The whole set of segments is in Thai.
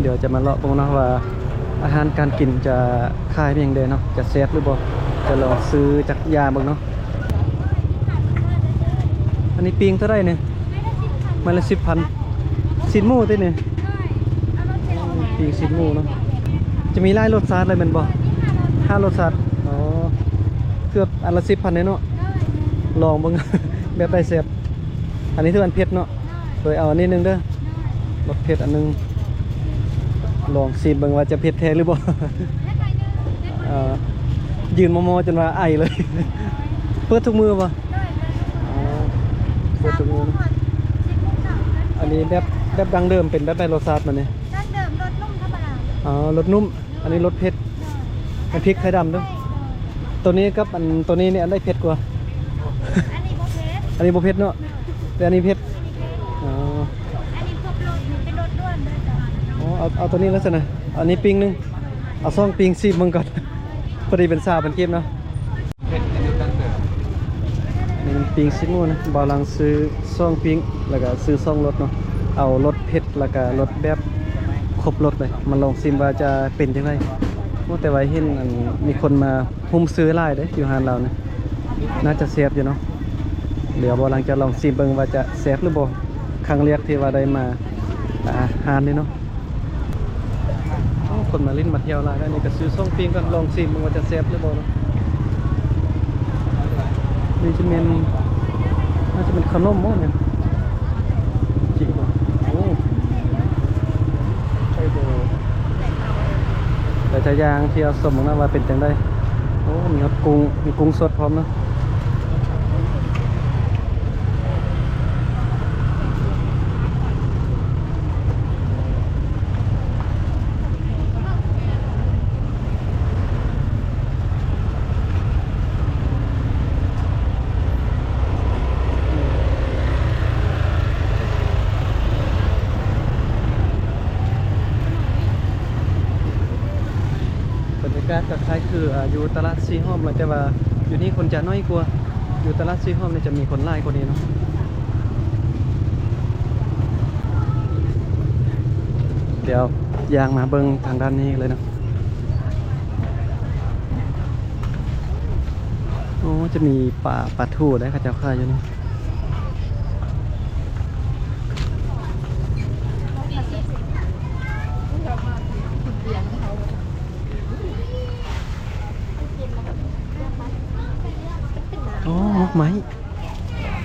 เดี๋ยวจะมาเลาะดูนะว่าอาหารการกินจะคายเป็นยังไงเนาะจะแซ่บหรือบ่จะลองซื้อจากยาบ้างเนาะอันนี้ปิงเท่าไรเนี่ยมันละ10,000สินหมูติเนี่ยปิงสินหมูเนาะจะมีไล่รสชาติอะไรมันบ่5 รสชาติอ๋อเกือบอันละ10,000เนาะลองบ้าง แบบได้แซ่บอันนี้คืออันเผ็ดเนาะโดยเอาอันนี้นึงเด้อรสเผ็ดอันนึงลองชิมเบิ่งว่าจะเผ็ดแท้หรือบ่ ยืนมอจนว่าไอเลย เปิดทุกมือป่ะเปิดทุกมืออันนี้แบบดังเดิมเป็นแบบใบรสชาติมันเนี่ยดังเดิมรสนุ่มธรรมดารสนุ่มอันนี้รสเผ็ดมันพริกไทยดำด้วยตัวนี้กับอันตัวนี้เนี่ยอันได้เผ็ดกว่า อันนี้โบเผ็ดอันนี้โบเผ็ดเนาะแต่อันนี้เผ็ดอันนี้พวกรสเป็นรสด้วนเลยจ้ะเอาตัวนี้แล้วสินะอันนี้ปิ้งนึงเอาซ่องปิ้งซีบมึงก่อน พอดีเป็นซาเป็นเกมเนาะนี่มันปิ้งซิมูนะบาลังซื้อซ่องปิ้งแล้วก็ซื้อซ่องรสเนาะเอารสเผ็ดแล้วก็รสแบบครบรสเลยมาลองซิมว่าจะเป็นยังไงแต่ว่าเห็นมีคนมาหุ้มซื้อไล่เด้อยู่หานเราเนี่ยน่าจะแซ่บอยู่เนาะเดี๋ยวบาลังจะลองซิมเบิ่งว่าจะแซ่บหรือบ่ครั้งแรกที่ว่าได้มาหานนี่เนาะคนมาลิ้นมาเที่ยวร้านนี่ก็ซื้อส่งปิ้งกันลองชิมมันว่าจะแซ่บหรือเปล่านี่จะเป็นน่าจะเป็นขนมมั้งเนี่ยจริงป่ะโอ้ใช่เบอร์แต่จะยางที่เอาสมมติว่าเป็นจังได้โอ้มีกุ้งสดพร้อมเนาะกับคล้ายคืออยู่ตลาดซีห้อมเราจะว่าอยู่นี่คนจะน้อยกว่าอยู่ตลาดซีห้อมเนี่ยจะมีคนไล่กว่านี้เนาะเดี๋ยวยางมาเบิ้งทางด้านนี้เลยนะโอ้จะมีปลาทูได้ข้าเจ้าข้าอยู่นี่อ๋อมักไม้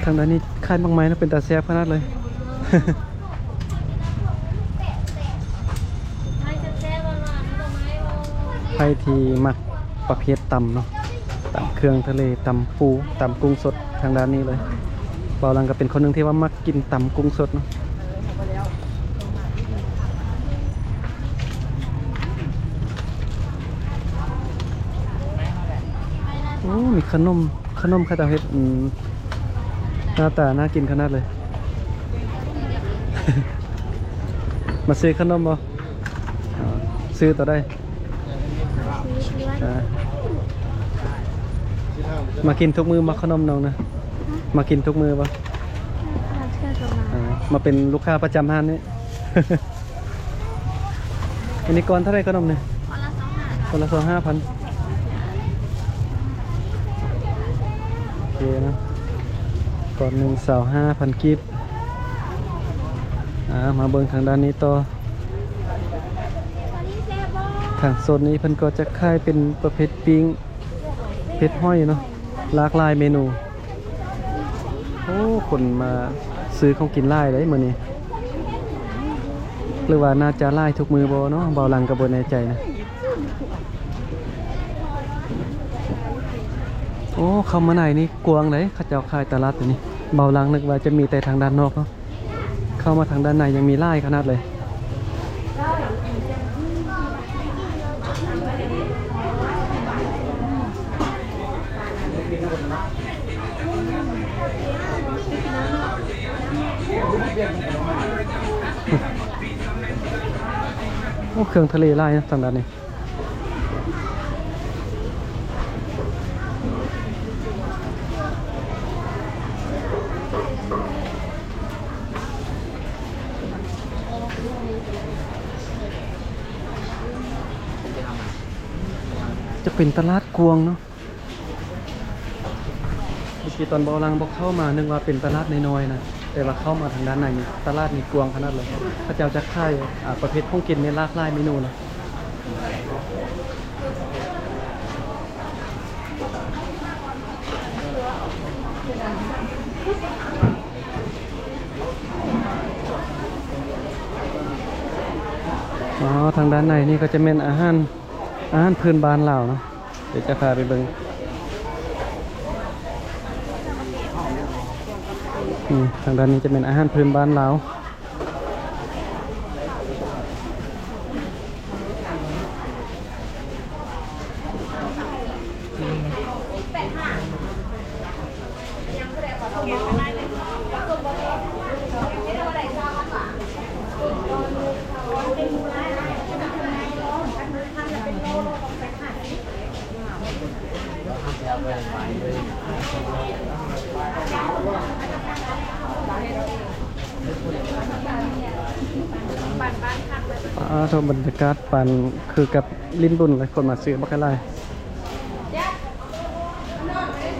ทางด้านนี้ค่ายมักไม้นะเป็นตาแซ่บขนาดเลย ใครที่มักประเภทตำเนาะตำเครื่องทะเลตำปูตำกุ้งสดทางด้านนี้เลยเบาลังก็เป็นคนหนึ่งที่ว่ามักกินตำกุ้งสดเนาะโอ้มีขนมข้าวเฮ็ดหน้าตาน่ากินขนาดเลย มาซื้อขนมบ่ซื้อต่อได้มากินทุกมือมาขนมน้องนะมากินทุกมือป่ะมาเป็นลูกค้าประจำห้านนี่ อันนี้ก่อนเท่าไรขนมเนี่ยคนละ2,500โอเคนะก่อน1,500กิฟต์มาเบิ่งทางด้านนี้ต่อทางโซนนี้เพิ่นก็จะขายเป็นประเภทปิ้งเผ็ดห้อยเนาะหลากหลายเมนูโอ้คนมาซื้อของกินไล่เลยมื้อนี้หรือว่าน่าจะไล่ทุกมือบ่เนาะเบาลังก็บ่แน่ใจนะโอ้เข้ามาไหนนี่กวางเลยเขาเจ้าขายตลาดตัวนี้เบาลังนึกว่าจะมีแต่ทางด้านนอกเนาะเข้ามาทางด้านในยังมีไล่ขนาดเลยโอ้เครื่องทะเลไล่นะทางด้านนี้ จะเป็นตลาดกวงเนาะเมื่อกี้ตอนบอลังบอกเข้ามานึกว่าเป็นตลาดน้อยๆนะแต่ว่าเข้ามาทางด้านในนี่ตลาดนี่กวงขนาดเลยพระเจ้าจะขายประเภทของกินในหลากหลายเมนูนะอ๋อทางด้านในนี่ก็จะเป็นอาหารพื้นบ้านเราเนาะเดี๋ยวจะพาไปเบิ่งทางด้านนี้จะเป็นอาหารพื้นบ้านเราชมบรรยากาศปันคือกับลิ้นบุญเลยคนมาซื้อบักอะไร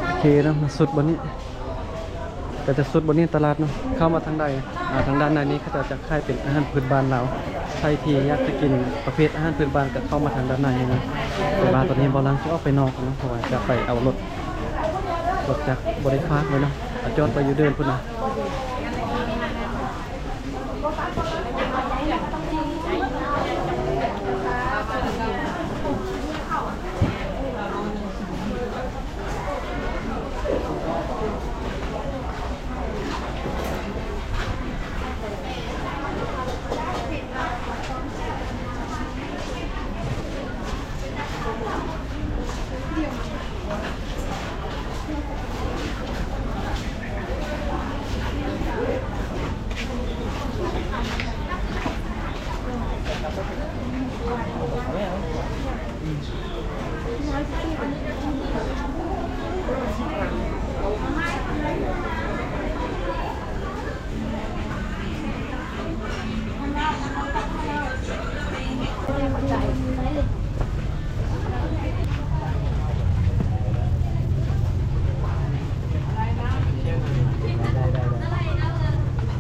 โอเคนะมาสุดบนนี้ก็จะสุดบนนี้ตลาดเนาะเข้ามาทางใดทางด้านในนี้เขาจะค่ายเป็นอาหารพื้นบ้านเราใครที่อยากจะกินประเภทอาหารพื้นบ้านก็เข้ามาทางด้านในนะแต่ว่าตอนนี้บอลังจะออกไปนอกนะเพราะว่าจะไปเอารถจากบริษัทเลยเนาะจอดไปอยู่เดินพุ่นนะ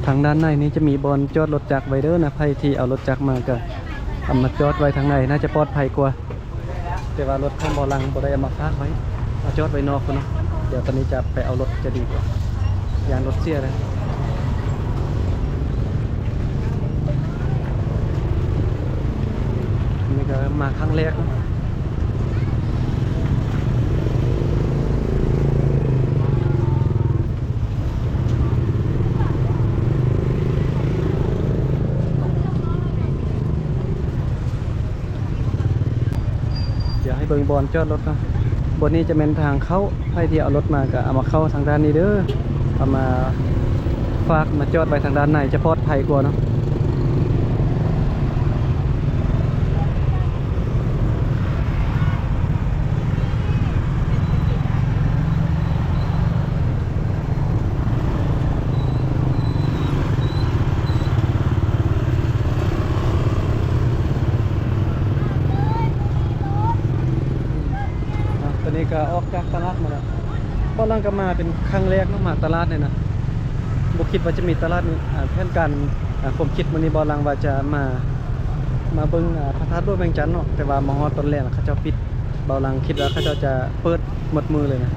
ทางด้านในนี้จะมีบอลจอดรถจักรไว้เด้อนะใครที่เอารถจักรมาก็เอามาจอดไว้ทางในน่าจะปลอดภัยกว่าแต่ว่ารถของบอลังบอได้เอามาพากไว้เอาจอดไว้นอกเนาะเดี๋ยวตอนนี้จะไปเอารถจะดีกว่ายานรถเสียเลยนี่ก็มาครั้งแรกนะเบิ่งบอลจอดรถเนาะบนนี้จะเป็นทางเข้าให้ที่เอารถมาก็เอามาเข้าทางด้านนี้เด้อเอามาฝากมาจอดไปทางด้านในจะปลอดภัยกว่าเนาะนี่ก็ออกจากตลาดมาแล้วบ้านลังก็มาเป็นครั้งแรกเนาะมาตลาดเนี่ยนะบุคิดว่าจะมีตลาดนี้แผนการผมคิดวันนี้บ้านลังว่าจะมาเบิ่งพระธาตุด้วยแมงจันทร์เนาะแต่ว่ามาฮอดตอนแรกเขาเจ้าปิดบ้านลังคิดว่าเขาเจ้าจะเปิดหมดมือเลยนะ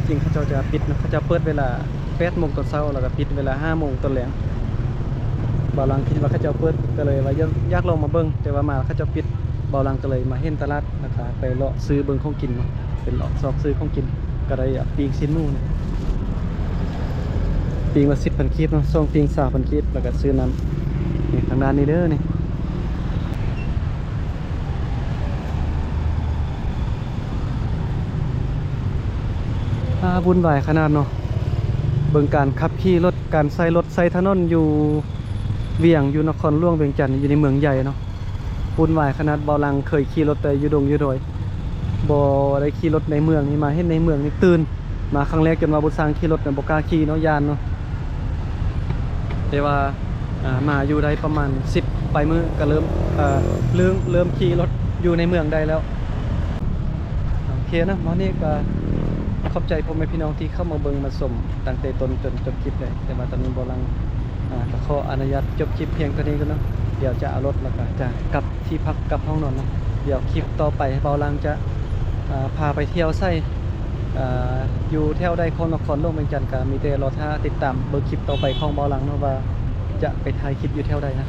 จริงเขาเจ้าจะปิดนะเขาจะเปิดเวลา8 โมงตอนเช้าแล้วก็ปิดเวลา5 โมงตอนแลงบ้านลังคิดว่าเขาเจ้าเปิดก็เลยว่าอยากลองมาเบิ่งแต่ว่ามาเขาเจ้าปิดบ้านลังก็เลยมาเห็นตลาดนะคะไปเลาะซื้อเบิ่งของกินเนาะเป็นหลอกซอกซื้อของกินก็ได้ปีงชิ้นนู่นปีงมา10,000 กีบเนาะส่งปีง3,000 กีบแล้วก็ซื้อน้ำนี่ทางด้านนี้เด้อนี่บุญวายขนาดเนาะเบิ่งการขับขี่รถการใส่รถใส่ถนนอยู่เวียงอยู่นครหลวงเวียงจันทน์อยู่ในเมืองใหญ่เนาะบุญวายขนาดเบาลังเคยขี่รถแต่อยู่ดงอยู่ดอยบ่ได้ขี่รถในเมืองนี่มาเห็นในเมืองนี่ตื่นมาครั้งแรกจนมาบุษางขี่รถเนี่ยบ่กล้าขี่เนาะยานเนาะแต่ว่ามาอยู่ได้ประมาณ10ไปมื้อก็เริ่มขี่รถอยู่ในเมืองได้แล้ว เคนะวันนี้ก็ขอบใจพ่อแม่พี่น้องที่เข้ามาเบิ่งมาชมตั้งแต่ต้นจนจบคลิปเลยแต่ว่าตอนนี้บ่ลังก็ขออนุญาตจบคลิปเพียงเท่านี้ก่อนเนาะเดี๋ยวจะเอารถแล้วก็จะกลับที่พักกลับห้องนอนเนาะเดี๋ยวคลิปต่อไปเบาลังจะพาไปเที่ยวไส้อยู่แถวใดของนครหลวงเวียงจันทน์ก็มีแต่รอท่าติดตามเบิ่งคลิปต่อไปของเบาลังเนาะว่าจะไปถ่ายคลิปอยู่แถวใดนะ